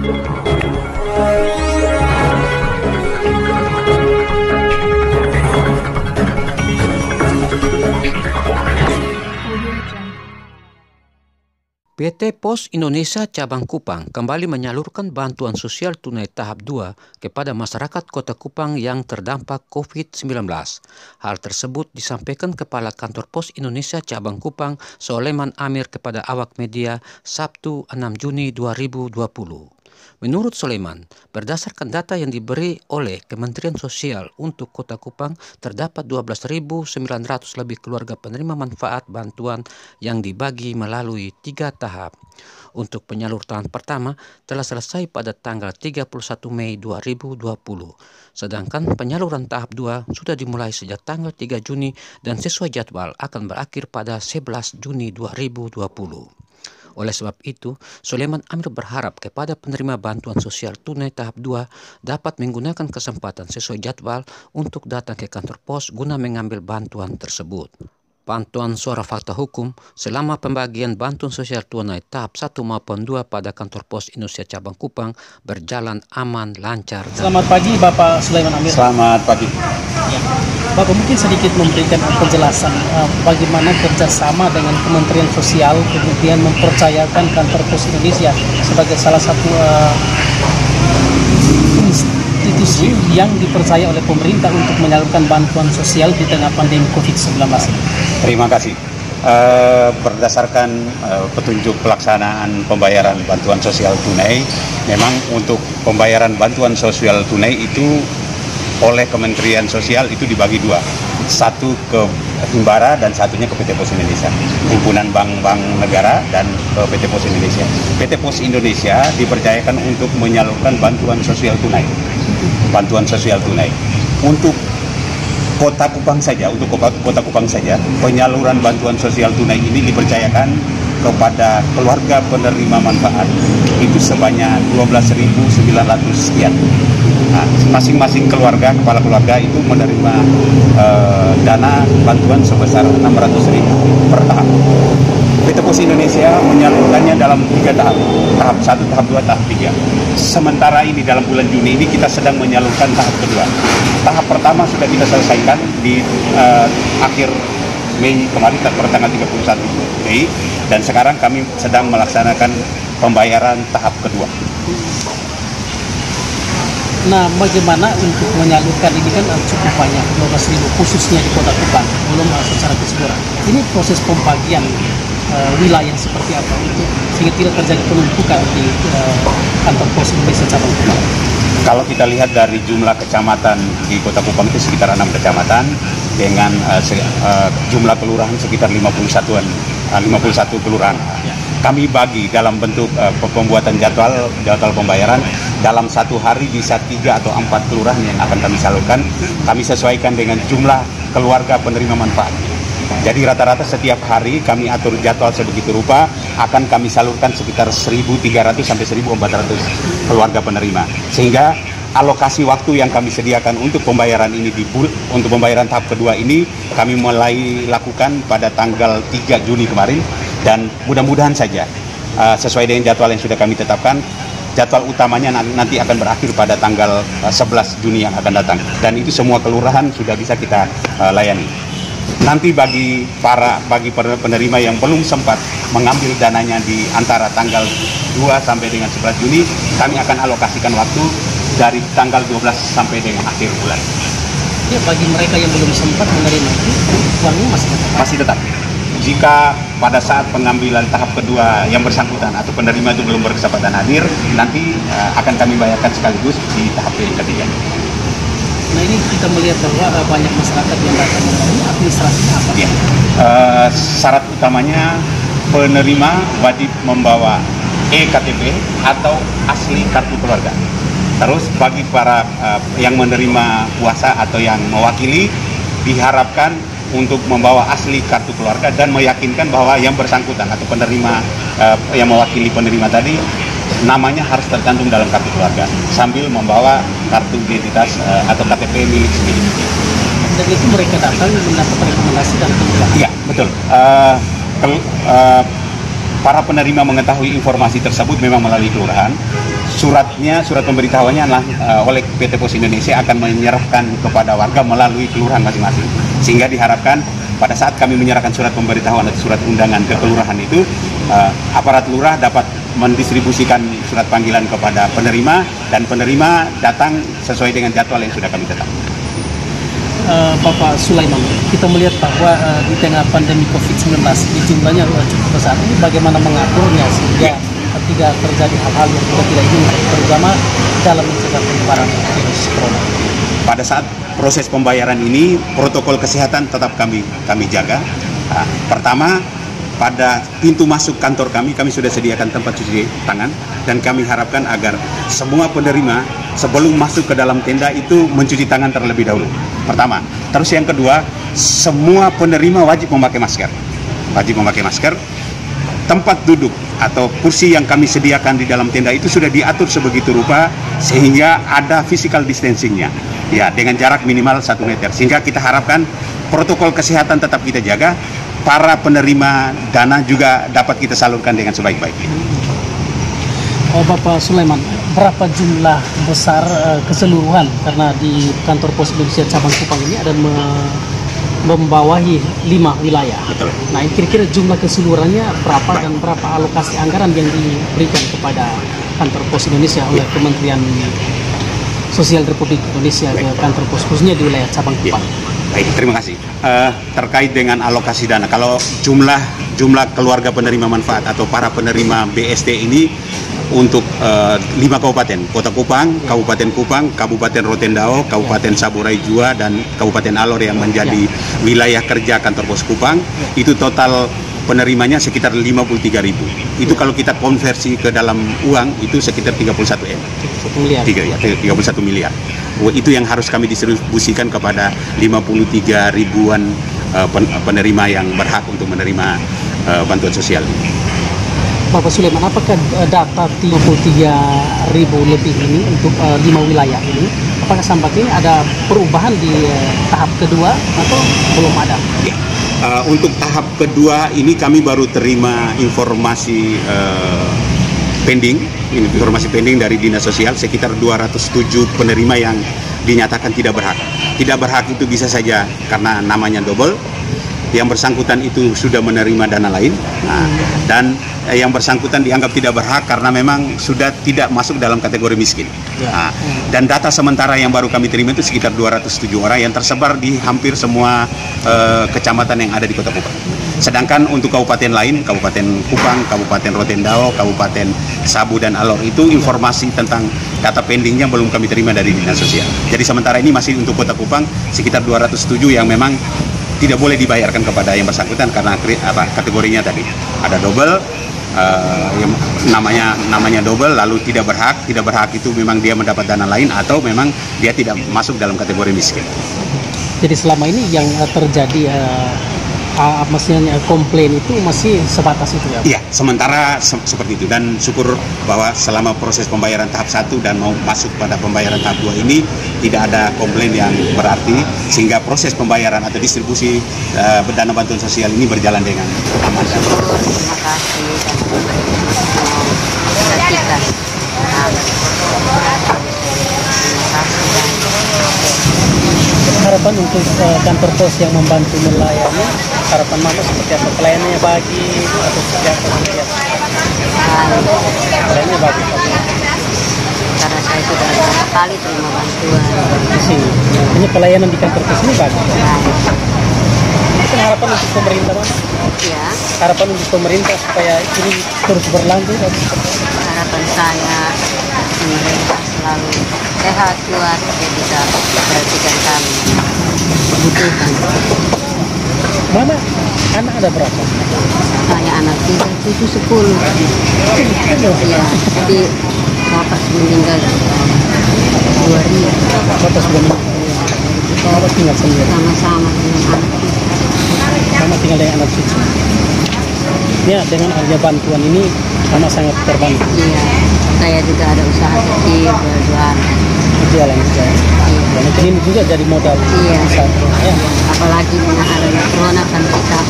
PT Pos Indonesia Cabang Kupang kembali menyalurkan bantuan sosial tunai tahap 2 kepada masyarakat Kota Kupang yang terdampak COVID-19. Hal tersebut disampaikan Kepala Kantor Pos Indonesia Cabang Kupang, Soleman Amir kepada awak media Sabtu 6 Juni 2020. Menurut Soleman, berdasarkan data yang diberi oleh Kementerian Sosial untuk Kota Kupang, terdapat 12.900 lebih keluarga penerima manfaat bantuan yang dibagi melalui 3 tahap. Untuk penyaluran pertama telah selesai pada tanggal 31 Mei 2020. Sedangkan penyaluran tahap 2 sudah dimulai sejak tanggal 3 Juni dan sesuai jadwal akan berakhir pada 11 Juni 2020. Oleh sebab itu, Soleman Amir berharap kepada penerima bantuan sosial tunai tahap 2 dapat menggunakan kesempatan sesuai jadwal untuk datang ke kantor pos guna mengambil bantuan tersebut. Pantauan Suara Fakta Hukum selama pembagian bantuan sosial tunai tahap 1 maupun 2 pada kantor pos Indonesia Cabang Kupang berjalan aman, lancar. Selamat pagi Bapak Soleman Amir. Selamat pagi. Ya. Bapak mungkin sedikit memberikan penjelasan bagaimana kerjasama dengan Kementerian Sosial kemudian mempercayakan kantor pos Indonesia sebagai salah satu institusi yang dipercaya oleh pemerintah untuk menyalurkan bantuan sosial di tengah pandemi COVID-19. Terima kasih. Berdasarkan petunjuk pelaksanaan pembayaran bantuan sosial tunai, memang untuk pembayaran bantuan sosial tunai itu oleh Kementerian Sosial itu dibagi 2, satu ke Himbara dan satunya ke PT Pos Indonesia, himpunan bank-bank negara dan ke PT Pos Indonesia. PT Pos Indonesia dipercayakan untuk menyalurkan bantuan sosial tunai. Untuk Kota Kupang saja, penyaluran bantuan sosial tunai ini dipercayakan kepada keluarga penerima manfaat itu sebanyak 12.900 sekian. Nah, masing-masing kepala keluarga itu menerima dana bantuan sebesar 600.000 per tahap. PT Pos Indonesia menyalurkannya dalam 3 tahap, tahap 1, tahap 2, tahap 3. Sementara ini dalam bulan Juni ini kita sedang menyalurkan tahap kedua. Tahap pertama sudah kita selesaikan di akhir Mei kemarin, tanggal 31 Mei, dan sekarang kami sedang melaksanakan pembayaran tahap kedua. Nah, bagaimana untuk menyalurkan ini kan cukup banyak, 12.000 khususnya di Kota Kupang, belum secara keseluruhan. Ini proses pembagian wilayah seperti apa untuk sehingga tidak terjadi penumpukan di kantor pos Indonesia Cabang Kupang. Kalau kita lihat dari jumlah kecamatan di Kota Kupang itu sekitar 6 kecamatan dengan jumlah kelurahan sekitar 51 kelurahan. Kami bagi dalam bentuk pembuatan jadwal pembayaran dalam satu hari bisa 3 atau 4 kelurahan yang akan kami salurkan. Kami sesuaikan dengan jumlah keluarga penerima manfaat. Jadi rata-rata setiap hari kami atur jadwal sebegitu rupa, akan kami salurkan sekitar 1.300 sampai 1.400 keluarga penerima. Sehingga alokasi waktu yang kami sediakan untuk pembayaran ini untuk pembayaran tahap kedua ini kami mulai lakukan pada tanggal 3 Juni kemarin, dan mudah-mudahan saja sesuai dengan jadwal yang sudah kami tetapkan, jadwal utamanya nanti akan berakhir pada tanggal 11 Juni yang akan datang, dan itu semua kelurahan sudah bisa kita layani. Nanti bagi penerima yang belum sempat mengambil dananya di antara tanggal 2 sampai dengan 11 Juni, kami akan alokasikan waktu dari tanggal 12 sampai dengan akhir bulan. Ya, bagi mereka yang belum sempat menerima itu, uangnya masih tetap. Jika pada saat pengambilan tahap kedua yang bersangkutan atau penerima itu belum berkesempatan hadir, nanti akan kami bayarkan sekaligus di tahap yang ketiga. Nah, ini kita melihat bahwa banyak masyarakat yang datang melalui administrasinya apa? Ya. Syarat utamanya penerima wajib membawa eKTP atau asli kartu keluarga. Terus bagi para yang menerima kuasa atau yang mewakili, diharapkan untuk membawa asli kartu keluarga dan meyakinkan bahwa yang bersangkutan atau penerima yang mewakili penerima tadi namanya harus tercantum dalam kartu keluarga sambil membawa kartu identitas atau KTP milik sendiri. Dan itu mereka datang mendapat rekomendasi dan kemudian. Iya, betul. Para penerima mengetahui informasi tersebut memang melalui kelurahan. surat pemberitahuannya adalah oleh PT Pos Indonesia akan menyerahkan kepada warga melalui kelurahan masing-masing. Sehingga diharapkan pada saat kami menyerahkan surat pemberitahuan atau surat undangan ke kelurahan itu, aparat lurah dapat mendistribusikan surat panggilan kepada penerima, dan penerima datang sesuai dengan jadwal yang sudah kami tetapkan. Bapak Sulaiman, kita melihat bahwa di tengah pandemi COVID-19 jumlahnya cukup besar. Ini bagaimana mengaturnya sehingga tidak terjadi hal-hal yang kita tidak inginkan, terutama dalam mencegah penyebaran virus corona. Pada saat proses pembayaran ini, protokol kesehatan tetap kami jaga. Pertama, pada pintu masuk kantor kami sudah sediakan tempat cuci tangan, dan kami harapkan agar semua penerima sebelum masuk ke dalam tenda itu mencuci tangan terlebih dahulu. Pertama. Terus yang kedua, semua penerima wajib memakai masker. Wajib memakai masker. Tempat duduk atau kursi yang kami sediakan di dalam tenda itu sudah diatur sebegitu rupa sehingga ada physical distancing-nya, ya, dengan jarak minimal 1 meter. Sehingga kita harapkan protokol kesehatan tetap kita jaga, para penerima dana juga dapat kita salurkan dengan sebaik-baiknya. Bapak Sulaiman, berapa jumlah besar keseluruhan, karena di kantor Pos Indonesia cabang Kupang ini ada membawahi 5 wilayah. Betul. Nah, kira-kira jumlah keseluruhannya berapa dan berapa alokasi anggaran yang diberikan kepada kantor Pos Indonesia oleh Kementerian Sosial Republik Indonesia ke kantor pos khususnya di wilayah cabang Kupang? Baik, terima kasih. Terkait dengan alokasi dana, kalau jumlah keluarga penerima manfaat atau para penerima BST ini untuk 5 kabupaten, Kota Kupang, Kabupaten Kupang, Kabupaten Rotendao, Kabupaten Saburai Jua, dan Kabupaten Alor yang menjadi wilayah kerja kantor pos Kupang, itu total penerimanya sekitar 53.000. Itu kalau kita konversi ke dalam uang itu sekitar 31 M. 31 miliar. Itu yang harus kami distribusikan kepada 53 ribuan penerima yang berhak untuk menerima bantuan sosial. Bapak Sulaiman, apakah data 33.000 lebih ini untuk 5 wilayah ini, apakah sampai ini ada perubahan di tahap kedua atau belum ada? Ya. Untuk tahap kedua ini kami baru terima informasi pending dari Dinas Sosial sekitar 207 penerima yang dinyatakan tidak berhak. Tidak berhak itu bisa saja karena namanya double, yang bersangkutan itu sudah menerima dana lain, dan yang bersangkutan dianggap tidak berhak karena memang sudah tidak masuk dalam kategori miskin. Dan data sementara yang baru kami terima itu sekitar 207 orang yang tersebar di hampir semua kecamatan yang ada di Kota Kupang. Sedangkan untuk kabupaten lain, Kabupaten Kupang, Kabupaten Rotendao, Kabupaten Sabu dan Alor, itu informasi tentang data pendingnya belum kami terima dari Dinas Sosial. Jadi sementara ini masih untuk Kota Kupang sekitar 207 yang memang tidak boleh dibayarkan kepada yang bersangkutan karena kategorinya tadi ada double, yang namanya double, lalu tidak berhak itu memang dia mendapat dana lain atau memang dia tidak masuk dalam kategori miskin. Jadi selama ini yang terjadi maksudnya komplain itu masih sebatas itu ya? Iya, sementara seperti itu, dan syukur bahwa selama proses pembayaran tahap 1 dan mau masuk pada pembayaran tahap 2 ini tidak ada komplain yang berarti, sehingga proses pembayaran atau distribusi dana bantuan sosial ini berjalan dengan aman. Terima kasih dan harapan untuk kantor pos yang membantu melayani, harapan Mama seperti apa? Pelayanannya bagi atau seperti apa? Pelayanannya bagi. karena saya sudah beberapa kali terima bantuan Di sini. Ini pelayanan di kantor pos ini bagi. Mungkin harapan untuk pemerintah, Mama? ya. Harapan untuk pemerintah supaya ini terus berlanjut. Harapan saya pemerintah selalu sehat, kuat, ya bisa perhatikan kami butuhkan. Mama, anak ada berapa? Hanya anak 3, 7, 10. Ya, jadi bapak meninggal 2000. Bapak sudah meninggal. Mama tinggal sendiri. Sama-sama dengan anak kita. Mama tinggal dengan anak cucu. Ya, dengan adanya bantuan ini, Mama sangat terbantu. Iya, saya juga ada usaha kecil berjualan. Jualan juga. Dan ini juga jadi modal. Iya. Usaha. Ya. Apalagi dengan adanya corona kan kita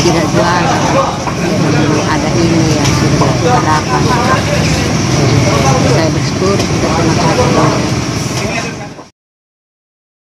tidak jual. Belum ada ini ya sudah kita dapat.